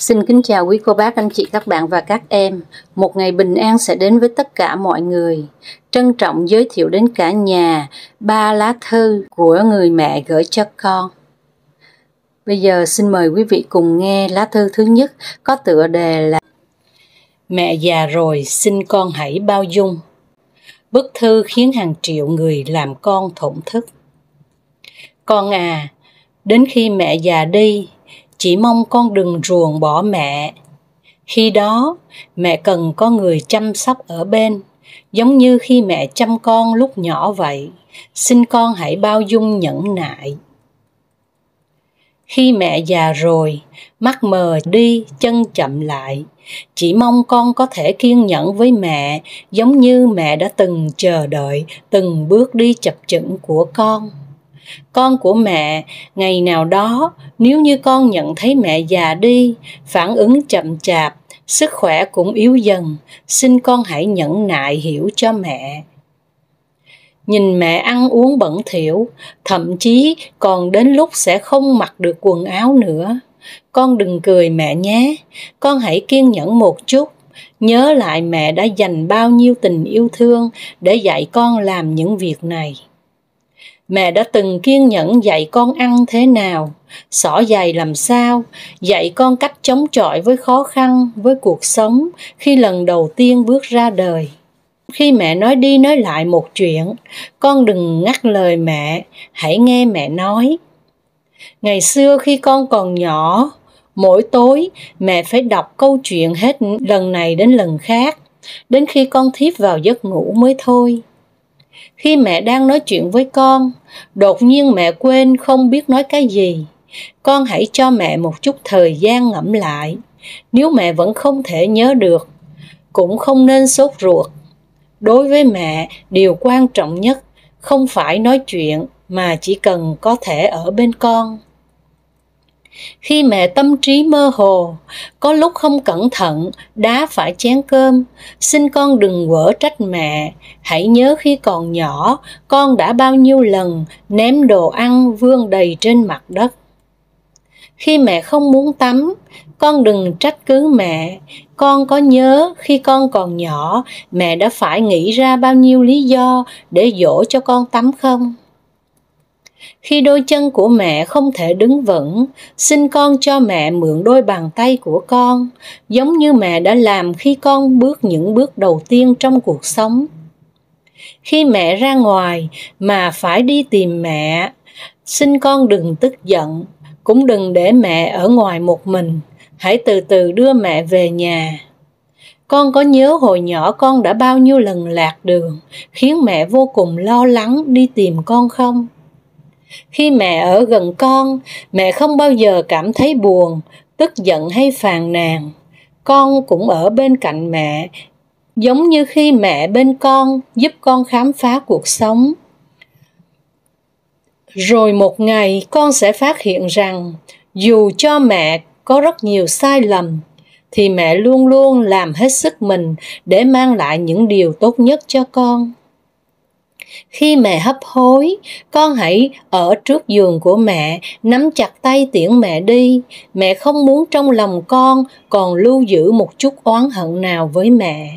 Xin kính chào quý cô bác, anh chị, các bạn và các em. Một ngày bình an sẽ đến với tất cả mọi người. Trân trọng giới thiệu đến cả nhà 3 lá thư của người mẹ gửi cho con. Bây giờ xin mời quý vị cùng nghe lá thư thứ nhất, có tựa đề là Mẹ già rồi, xin con hãy bao dung. Bức thư khiến hàng triệu người làm con thổn thức. Con à, đến khi mẹ già đi, chỉ mong con đừng ruồng bỏ mẹ. Khi đó, mẹ cần có người chăm sóc ở bên, giống như khi mẹ chăm con lúc nhỏ vậy. Xin con hãy bao dung nhẫn nại. Khi mẹ già rồi, mắt mờ đi, chân chậm lại. Chỉ mong con có thể kiên nhẫn với mẹ, giống như mẹ đã từng chờ đợi từng bước đi chập chững của con. Con của mẹ, ngày nào đó, nếu như con nhận thấy mẹ già đi, phản ứng chậm chạp, sức khỏe cũng yếu dần, xin con hãy nhẫn nại hiểu cho mẹ. Nhìn mẹ ăn uống bẩn thỉu, thậm chí còn đến lúc sẽ không mặc được quần áo nữa. Con đừng cười mẹ nhé, con hãy kiên nhẫn một chút. Nhớ lại mẹ đã dành bao nhiêu tình yêu thương để dạy con làm những việc này. Mẹ đã từng kiên nhẫn dạy con ăn thế nào, xỏ giày làm sao, dạy con cách chống chọi với khó khăn, với cuộc sống khi lần đầu tiên bước ra đời. Khi mẹ nói đi nói lại một chuyện, con đừng ngắt lời mẹ, hãy nghe mẹ nói. Ngày xưa khi con còn nhỏ, mỗi tối mẹ phải đọc câu chuyện hết lần này đến lần khác, đến khi con thiếp vào giấc ngủ mới thôi. Khi mẹ đang nói chuyện với con, đột nhiên mẹ quên không biết nói cái gì. Con hãy cho mẹ một chút thời gian ngẫm lại. Nếu mẹ vẫn không thể nhớ được, cũng không nên sốt ruột. Đối với mẹ, điều quan trọng nhất không phải nói chuyện mà chỉ cần có thể ở bên con. Khi mẹ tâm trí mơ hồ, có lúc không cẩn thận đá phải chén cơm, xin con đừng quở trách mẹ. Hãy nhớ khi còn nhỏ, con đã bao nhiêu lần ném đồ ăn vương đầy trên mặt đất. Khi mẹ không muốn tắm, con đừng trách cứ mẹ. Con có nhớ khi con còn nhỏ, mẹ đã phải nghĩ ra bao nhiêu lý do để dỗ cho con tắm không? Khi đôi chân của mẹ không thể đứng vững, xin con cho mẹ mượn đôi bàn tay của con, giống như mẹ đã làm khi con bước những bước đầu tiên trong cuộc sống. Khi mẹ ra ngoài mà phải đi tìm mẹ, xin con đừng tức giận, cũng đừng để mẹ ở ngoài một mình, hãy từ từ đưa mẹ về nhà. Con có nhớ hồi nhỏ con đã bao nhiêu lần lạc đường, khiến mẹ vô cùng lo lắng đi tìm con không? Khi mẹ ở gần con, mẹ không bao giờ cảm thấy buồn, tức giận hay phàn nàn. Con cũng ở bên cạnh mẹ, giống như khi mẹ bên con giúp con khám phá cuộc sống. Rồi một ngày con sẽ phát hiện rằng dù cho mẹ có rất nhiều sai lầm, thì mẹ luôn luôn làm hết sức mình để mang lại những điều tốt nhất cho con. Khi mẹ hấp hối, con hãy ở trước giường của mẹ, nắm chặt tay tiễn mẹ đi. Mẹ không muốn trong lòng con còn lưu giữ một chút oán hận nào với mẹ.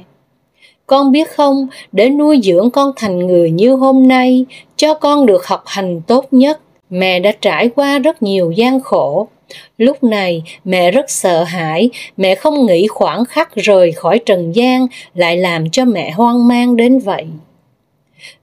Con biết không, để nuôi dưỡng con thành người như hôm nay, cho con được học hành tốt nhất, mẹ đã trải qua rất nhiều gian khổ. Lúc này mẹ rất sợ hãi, mẹ không nghĩ khoảnh khắc rời khỏi trần gian lại làm cho mẹ hoang mang đến vậy.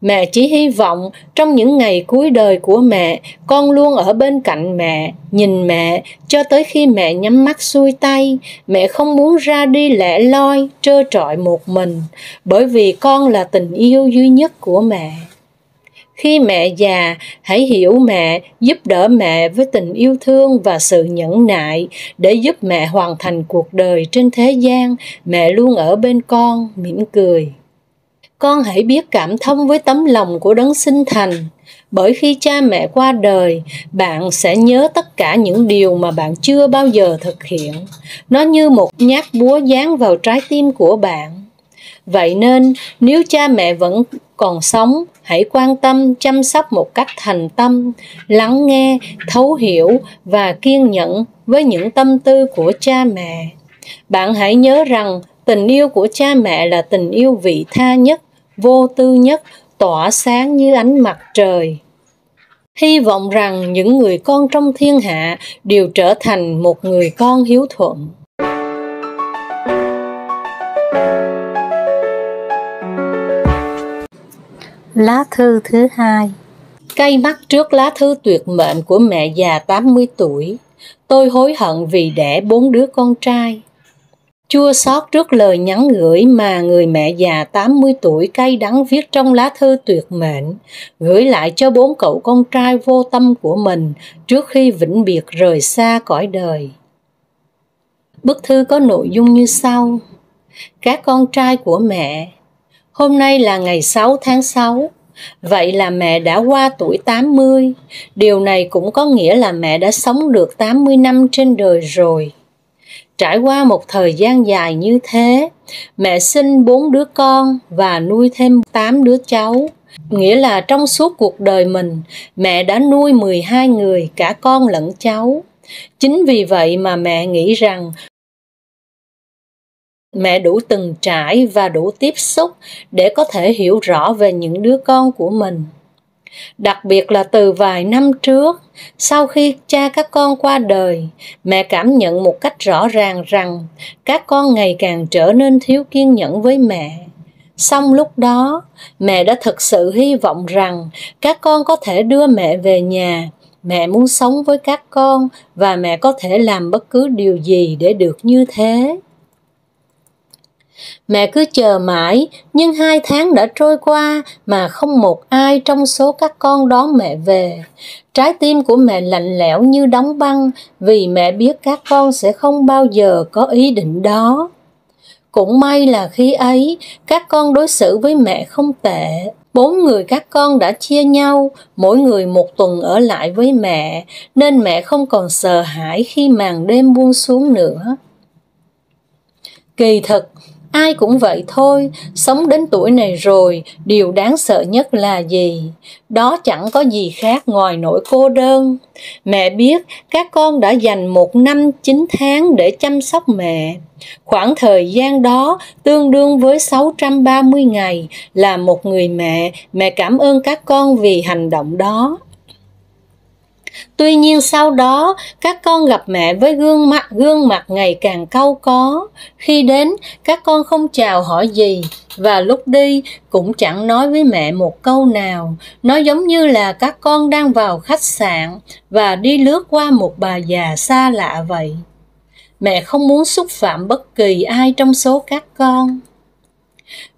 Mẹ chỉ hy vọng trong những ngày cuối đời của mẹ, con luôn ở bên cạnh mẹ, nhìn mẹ cho tới khi mẹ nhắm mắt xuôi tay. Mẹ không muốn ra đi lẻ loi, trơ trọi một mình, bởi vì con là tình yêu duy nhất của mẹ. Khi mẹ già, hãy hiểu mẹ, giúp đỡ mẹ với tình yêu thương và sự nhẫn nại để giúp mẹ hoàn thành cuộc đời trên thế gian. Mẹ luôn ở bên con, mỉm cười. Con hãy biết cảm thông với tấm lòng của Đấng sinh thành, bởi khi cha mẹ qua đời, bạn sẽ nhớ tất cả những điều mà bạn chưa bao giờ thực hiện. Nó như một nhát búa giáng vào trái tim của bạn. Vậy nên, nếu cha mẹ vẫn còn sống, hãy quan tâm, chăm sóc một cách thành tâm, lắng nghe, thấu hiểu và kiên nhẫn với những tâm tư của cha mẹ. Bạn hãy nhớ rằng tình yêu của cha mẹ là tình yêu vị tha nhất, vô tư nhất, tỏa sáng như ánh mặt trời. Hy vọng rằng những người con trong thiên hạ đều trở thành một người con hiếu thuận. Lá thư thứ 2. Cay mắt trước lá thư tuyệt mệnh của mẹ già 80 tuổi. Tôi hối hận vì đẻ 4 đứa con trai. Chua xót trước lời nhắn gửi mà người mẹ già 80 tuổi cay đắng viết trong lá thư tuyệt mệnh, gửi lại cho 4 cậu con trai vô tâm của mình trước khi vĩnh biệt rời xa cõi đời. Bức thư có nội dung như sau. Các con trai của mẹ, hôm nay là ngày 6 tháng 6, vậy là mẹ đã qua tuổi 80. Điều này cũng có nghĩa là mẹ đã sống được 80 năm trên đời rồi. Trải qua một thời gian dài như thế, mẹ sinh 4 đứa con và nuôi thêm 8 đứa cháu. Nghĩa là trong suốt cuộc đời mình, mẹ đã nuôi 12 người, cả con lẫn cháu. Chính vì vậy mà mẹ nghĩ rằng mẹ đủ từng trải và đủ tiếp xúc để có thể hiểu rõ về những đứa con của mình. Đặc biệt là từ vài năm trước, sau khi cha các con qua đời, mẹ cảm nhận một cách rõ ràng rằng các con ngày càng trở nên thiếu kiên nhẫn với mẹ. Song lúc đó, mẹ đã thực sự hy vọng rằng các con có thể đưa mẹ về nhà. Mẹ muốn sống với các con và mẹ có thể làm bất cứ điều gì để được như thế. Mẹ cứ chờ mãi, nhưng 2 tháng đã trôi qua mà không một ai trong số các con đón mẹ về. Trái tim của mẹ lạnh lẽo như đóng băng vì mẹ biết các con sẽ không bao giờ có ý định đó. Cũng may là khi ấy, các con đối xử với mẹ không tệ. 4 người các con đã chia nhau, mỗi người 1 tuần ở lại với mẹ, nên mẹ không còn sợ hãi khi màn đêm buông xuống nữa. Kỳ thực, ai cũng vậy thôi, sống đến tuổi này rồi, điều đáng sợ nhất là gì? Đó chẳng có gì khác ngoài nỗi cô đơn. Mẹ biết các con đã dành 1 năm 9 tháng để chăm sóc mẹ. Khoảng thời gian đó tương đương với 630 ngày. Là một người mẹ, mẹ cảm ơn các con vì hành động đó. Tuy nhiên sau đó, các con gặp mẹ với gương mặt ngày càng cau có. Khi đến, các con không chào hỏi gì, và lúc đi cũng chẳng nói với mẹ một câu nào. Nó giống như là các con đang vào khách sạn và đi lướt qua một bà già xa lạ vậy. Mẹ không muốn xúc phạm bất kỳ ai trong số các con.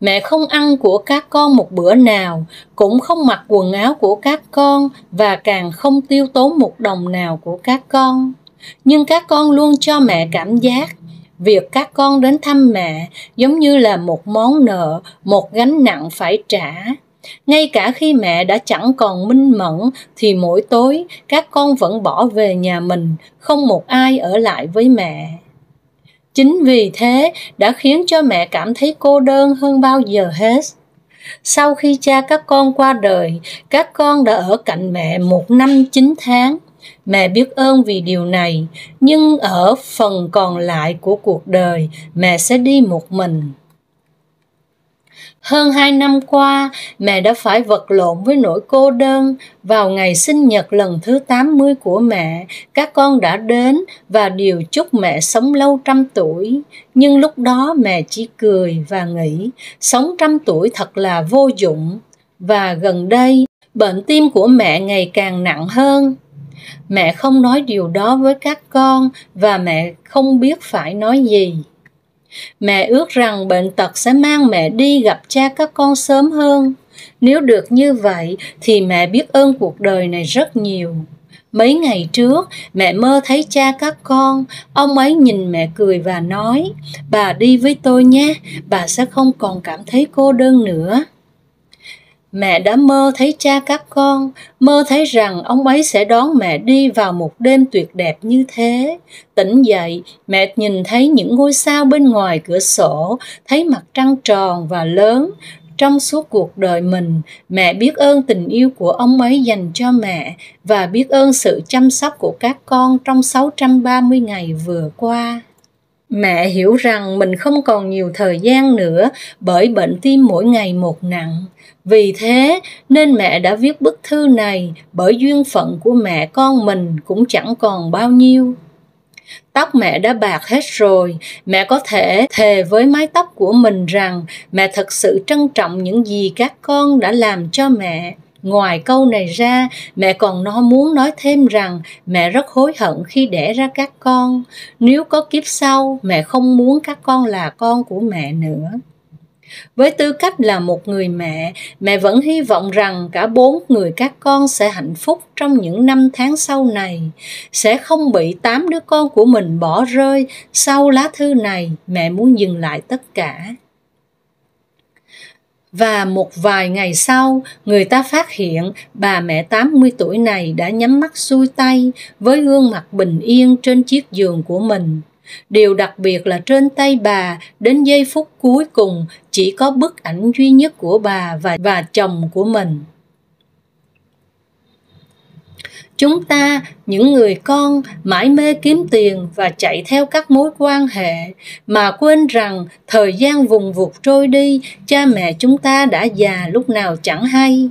Mẹ không ăn của các con một bữa nào, cũng không mặc quần áo của các con và càng không tiêu tốn một đồng nào của các con. Nhưng các con luôn cho mẹ cảm giác việc các con đến thăm mẹ giống như là một món nợ, một gánh nặng phải trả. Ngay cả khi mẹ đã chẳng còn minh mẫn thì mỗi tối các con vẫn bỏ về nhà mình, không một ai ở lại với mẹ. Chính vì thế đã khiến cho mẹ cảm thấy cô đơn hơn bao giờ hết. Sau khi cha các con qua đời, các con đã ở cạnh mẹ 1 năm 9 tháng. Mẹ biết ơn vì điều này, nhưng ở phần còn lại của cuộc đời, mẹ sẽ đi một mình. Hơn 2 năm qua, mẹ đã phải vật lộn với nỗi cô đơn. Vào ngày sinh nhật lần thứ 80 của mẹ, các con đã đến và đều chúc mẹ sống lâu 100 tuổi. Nhưng lúc đó mẹ chỉ cười và nghĩ, sống 100 tuổi thật là vô dụng. Và gần đây, bệnh tim của mẹ ngày càng nặng hơn. Mẹ không nói điều đó với các con và mẹ không biết phải nói gì. Mẹ ước rằng bệnh tật sẽ mang mẹ đi gặp cha các con sớm hơn. Nếu được như vậy thì mẹ biết ơn cuộc đời này rất nhiều. Mấy ngày trước, mẹ mơ thấy cha các con. Ông ấy nhìn mẹ cười và nói, bà đi với tôi nhé, bà sẽ không còn cảm thấy cô đơn nữa. Mẹ đã mơ thấy cha các con, mơ thấy rằng ông ấy sẽ đón mẹ đi vào một đêm tuyệt đẹp như thế. Tỉnh dậy, mẹ nhìn thấy những ngôi sao bên ngoài cửa sổ, thấy mặt trăng tròn và lớn. Trong suốt cuộc đời mình, mẹ biết ơn tình yêu của ông ấy dành cho mẹ và biết ơn sự chăm sóc của các con trong 630 ngày vừa qua. Mẹ hiểu rằng mình không còn nhiều thời gian nữa bởi bệnh tim mỗi ngày một nặng. Vì thế nên mẹ đã viết bức thư này, bởi duyên phận của mẹ con mình cũng chẳng còn bao nhiêu. Tóc mẹ đã bạc hết rồi, mẹ có thể thề với mái tóc của mình rằng mẹ thật sự trân trọng những gì các con đã làm cho mẹ. Ngoài câu này ra, mẹ còn muốn nói thêm rằng mẹ rất hối hận khi đẻ ra các con. Nếu có kiếp sau, mẹ không muốn các con là con của mẹ nữa. Với tư cách là một người mẹ, mẹ vẫn hy vọng rằng cả 4 người các con sẽ hạnh phúc trong những năm tháng sau này, sẽ không bị 8 đứa con của mình bỏ rơi. Sau lá thư này, mẹ muốn dừng lại tất cả. Và một vài ngày sau, người ta phát hiện bà mẹ 80 tuổi này đã nhắm mắt xuôi tay với gương mặt bình yên trên chiếc giường của mình. Điều đặc biệt là trên tay bà, đến giây phút cuối cùng, chỉ có bức ảnh duy nhất của bà và chồng của mình. Chúng ta, những người con, mãi mê kiếm tiền và chạy theo các mối quan hệ, mà quên rằng thời gian vùng vụt trôi đi, cha mẹ chúng ta đã già lúc nào chẳng hay.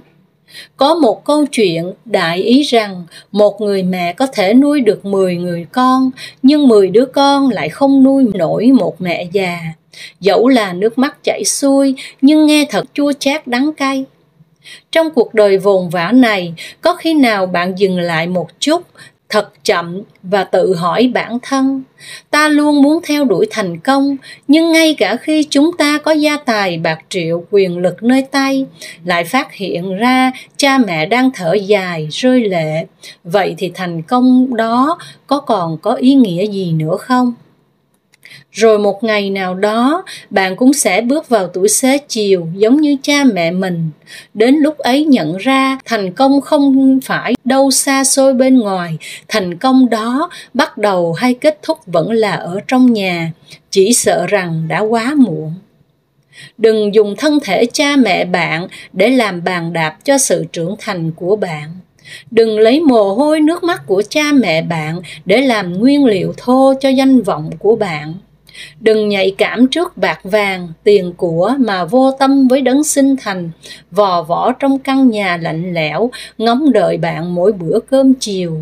Có một câu chuyện đại ý rằng một người mẹ có thể nuôi được 10 người con, nhưng 10 đứa con lại không nuôi nổi một mẹ già. Dẫu là nước mắt chảy xuôi, nhưng nghe thật chua chát đắng cay. Trong cuộc đời vồn vã này, có khi nào bạn dừng lại một chút, thật chậm và tự hỏi bản thân, ta luôn muốn theo đuổi thành công, nhưng ngay cả khi chúng ta có gia tài bạc triệu, quyền lực nơi tay, lại phát hiện ra cha mẹ đang thở dài, rơi lệ. Vậy thì thành công đó còn có ý nghĩa gì nữa không? Rồi một ngày nào đó, bạn cũng sẽ bước vào tuổi xế chiều giống như cha mẹ mình. Đến lúc ấy nhận ra thành công không phải đâu xa xôi bên ngoài, thành công đó bắt đầu hay kết thúc vẫn là ở trong nhà, chỉ sợ rằng đã quá muộn. Đừng dùng thân thể cha mẹ bạn để làm bàn đạp cho sự trưởng thành của bạn. Đừng lấy mồ hôi nước mắt của cha mẹ bạn để làm nguyên liệu thô cho danh vọng của bạn. Đừng nhạy cảm trước bạc vàng, tiền của mà vô tâm với đấng sinh thành, vò võ trong căn nhà lạnh lẽo, ngóng đợi bạn mỗi bữa cơm chiều.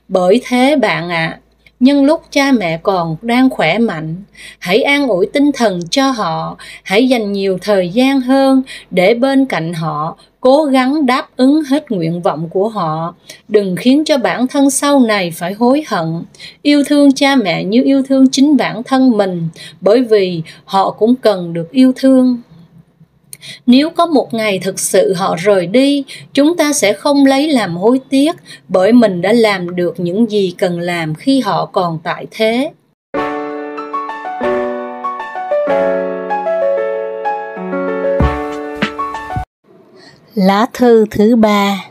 Bởi thế bạn ạ, nhân lúc cha mẹ còn đang khỏe mạnh, hãy an ủi tinh thần cho họ, hãy dành nhiều thời gian hơn để bên cạnh họ, cố gắng đáp ứng hết nguyện vọng của họ. Đừng khiến cho bản thân sau này phải hối hận. Yêu thương cha mẹ như yêu thương chính bản thân mình, bởi vì họ cũng cần được yêu thương. Nếu có một ngày thực sự họ rời đi, chúng ta sẽ không lấy làm hối tiếc, bởi mình đã làm được những gì cần làm khi họ còn tại thế. Lá thư thứ 3.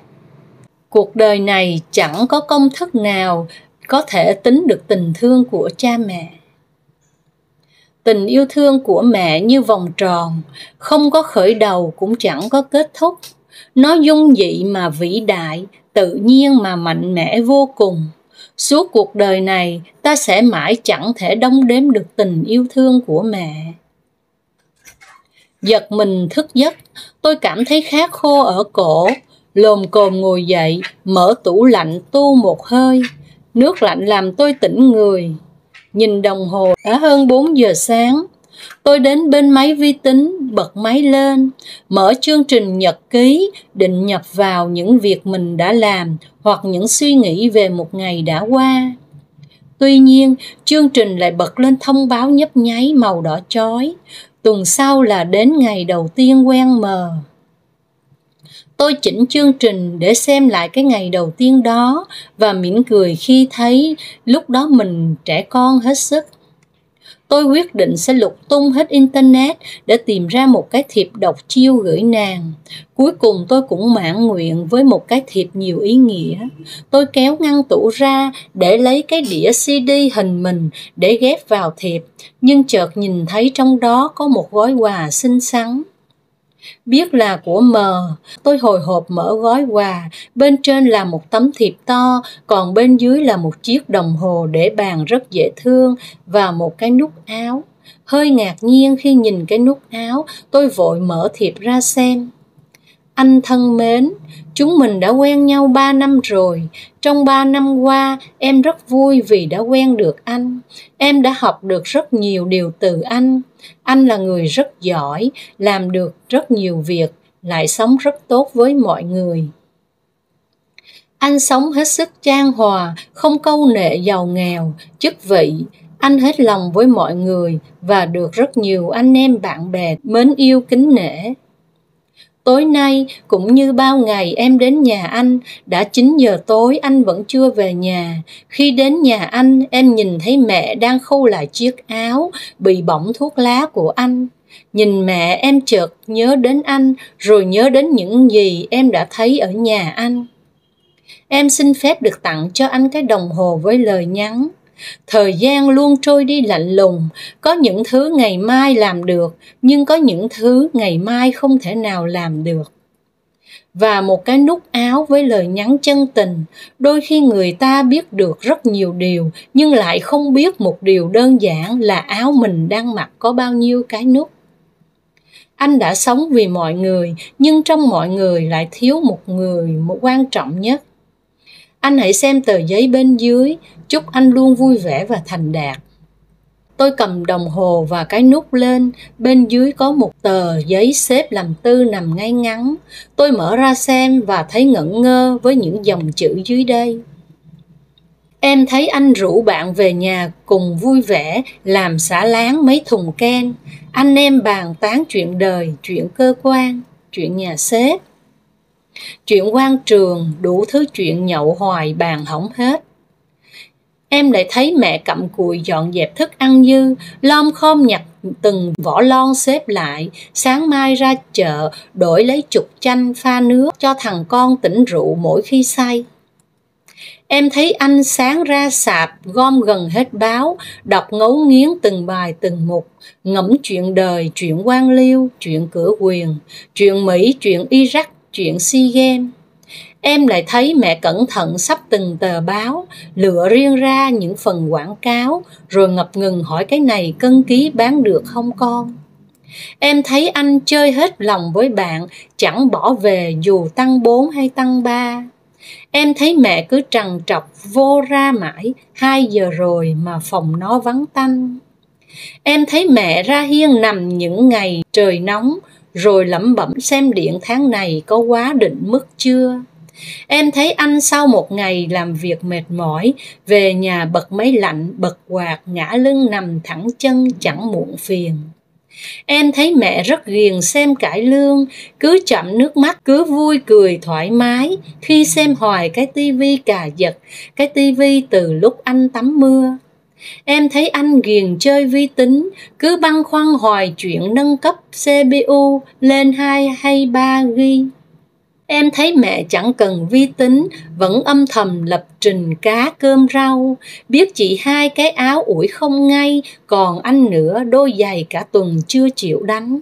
Cuộc đời này chẳng có công thức nào có thể tính được tình thương của cha mẹ. Tình yêu thương của mẹ như vòng tròn, không có khởi đầu cũng chẳng có kết thúc. Nó dung dị mà vĩ đại, tự nhiên mà mạnh mẽ vô cùng. Suốt cuộc đời này, ta sẽ mãi chẳng thể đong đếm được tình yêu thương của mẹ. Giật mình thức giấc, tôi cảm thấy khát khô ở cổ, lồm cồm ngồi dậy, mở tủ lạnh tu một hơi. Nước lạnh làm tôi tỉnh người. Nhìn đồng hồ đã hơn 4 giờ sáng. Tôi đến bên máy vi tính, bật máy lên, mở chương trình nhật ký, định nhập vào những việc mình đã làm hoặc những suy nghĩ về một ngày đã qua. Tuy nhiên, chương trình lại bật lên thông báo nhấp nháy màu đỏ chói. Tuần sau là đến ngày đầu tiên quen mờ. Tôi chỉnh chương trình để xem lại cái ngày đầu tiên đó và mỉm cười khi thấy lúc đó mình trẻ con hết sức. Tôi quyết định sẽ lục tung hết Internet để tìm ra một cái thiệp độc chiêu gửi nàng. Cuối cùng tôi cũng mãn nguyện với một cái thiệp nhiều ý nghĩa. Tôi kéo ngăn tủ ra để lấy cái đĩa CD hình mình để ghép vào thiệp, nhưng chợt nhìn thấy trong đó có một gói quà xinh xắn. Biết là của M, tôi hồi hộp mở gói quà, bên trên là một tấm thiệp to, còn bên dưới là một chiếc đồng hồ để bàn rất dễ thương và một cái nút áo. Hơi ngạc nhiên khi nhìn cái nút áo, tôi vội mở thiệp ra xem. Anh thân mến, chúng mình đã quen nhau 3 năm rồi. Trong 3 năm qua, em rất vui vì đã quen được anh. Em đã học được rất nhiều điều từ anh. Anh là người rất giỏi, làm được rất nhiều việc, lại sống rất tốt với mọi người. Anh sống hết sức chan hòa, không câu nệ giàu nghèo, chức vị. Anh hết lòng với mọi người và được rất nhiều anh em bạn bè mến yêu kính nể. Tối nay, cũng như bao ngày em đến nhà anh, đã 9 giờ tối anh vẫn chưa về nhà. Khi đến nhà anh, em nhìn thấy mẹ đang khâu lại chiếc áo bị bỏng thuốc lá của anh. Nhìn mẹ em chợt nhớ đến anh, rồi nhớ đến những gì em đã thấy ở nhà anh. Em xin phép được tặng cho anh cái đồng hồ với lời nhắn. Thời gian luôn trôi đi lạnh lùng, có những thứ ngày mai làm được, nhưng có những thứ ngày mai không thể nào làm được. Và một cái nút áo với lời nhắn chân tình, đôi khi người ta biết được rất nhiều điều, nhưng lại không biết một điều đơn giản là áo mình đang mặc có bao nhiêu cái nút. Anh đã sống vì mọi người, nhưng trong mọi người lại thiếu một người quan trọng nhất. Anh hãy xem tờ giấy bên dưới, chúc anh luôn vui vẻ và thành đạt. Tôi cầm đồng hồ và cái nút lên, bên dưới có một tờ giấy xếp làm tư nằm ngay ngắn. Tôi mở ra xem và thấy ngẩn ngơ với những dòng chữ dưới đây. Em thấy anh rủ bạn về nhà cùng vui vẻ, làm xả láng mấy thùng ken. Anh em bàn tán chuyện đời, chuyện cơ quan, chuyện nhà sếp. Chuyện quan trường, đủ thứ chuyện nhậu hoài bàn hỏng hết. Em lại thấy mẹ cặm cụi dọn dẹp thức ăn dư, lom khom nhặt từng vỏ lon xếp lại, sáng mai ra chợ đổi lấy chục chanh pha nước cho thằng con tỉnh rượu mỗi khi say. Em thấy anh sáng ra sạp gom gần hết báo, đọc ngấu nghiến từng bài từng mục, ngẫm chuyện đời, chuyện quan liêu, chuyện cửa quyền, chuyện Mỹ, chuyện Iraq, chuyện SEA Games. Em lại thấy mẹ cẩn thận sắp từng tờ báo, lựa riêng ra những phần quảng cáo, rồi ngập ngừng hỏi cái này cân ký bán được không con. Em thấy anh chơi hết lòng với bạn, chẳng bỏ về dù tăng 4 hay tăng 3. Em thấy mẹ cứ trằn trọc vô ra mãi, 2 giờ rồi mà phòng nó vắng tanh. Em thấy mẹ ra hiên nằm những ngày trời nóng, rồi lẩm bẩm xem điện tháng này có quá định mức chưa. Em thấy anh sau một ngày làm việc mệt mỏi, về nhà bật máy lạnh, bật quạt, ngã lưng nằm thẳng chân chẳng muộn phiền. Em thấy mẹ rất ghiền xem cải lương, cứ chậm nước mắt, cứ vui cười thoải mái khi xem hoài cái tivi cà giật, cái tivi từ lúc anh tắm mưa. Em thấy anh ghiền chơi vi tính, cứ băn khoăn hoài chuyện nâng cấp CPU lên 2 hay 3 GB. Em thấy mẹ chẳng cần vi tính, vẫn âm thầm lập trình cá cơm rau, biết chị 2 cái áo ủi không ngay, còn anh nữa đôi giày cả tuần chưa chịu đánh.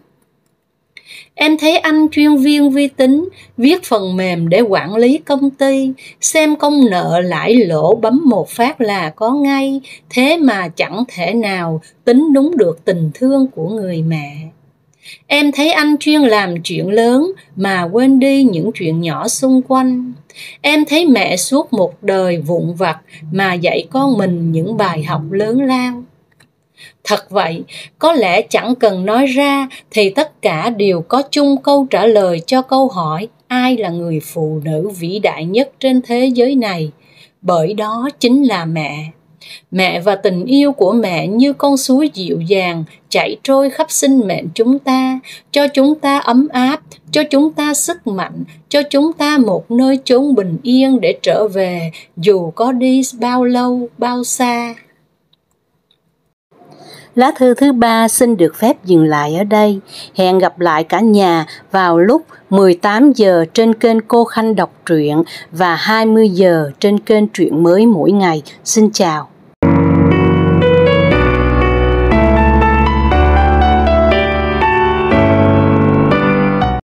Em thấy anh chuyên viên vi tính, viết phần mềm để quản lý công ty, xem công nợ lãi lỗ bấm một phát là có ngay, thế mà chẳng thể nào tính đúng được tình thương của người mẹ. Em thấy anh chuyên làm chuyện lớn mà quên đi những chuyện nhỏ xung quanh. Em thấy mẹ suốt một đời vụn vặt mà dạy con mình những bài học lớn lao. Thật vậy, có lẽ chẳng cần nói ra thì tất cả đều có chung câu trả lời cho câu hỏi ai là người phụ nữ vĩ đại nhất trên thế giới này. Bởi đó chính là mẹ. Mẹ và tình yêu của mẹ như con suối dịu dàng chảy trôi khắp sinh mệnh chúng ta, cho chúng ta ấm áp, cho chúng ta sức mạnh, cho chúng ta một nơi chốn bình yên để trở về dù có đi bao lâu, bao xa. Lá thư thứ 3 xin được phép dừng lại ở đây. Hẹn gặp lại cả nhà vào lúc 18 giờ trên kênh Cô Khanh đọc truyện và 20 giờ trên kênh Truyện Mới mỗi ngày. Xin chào.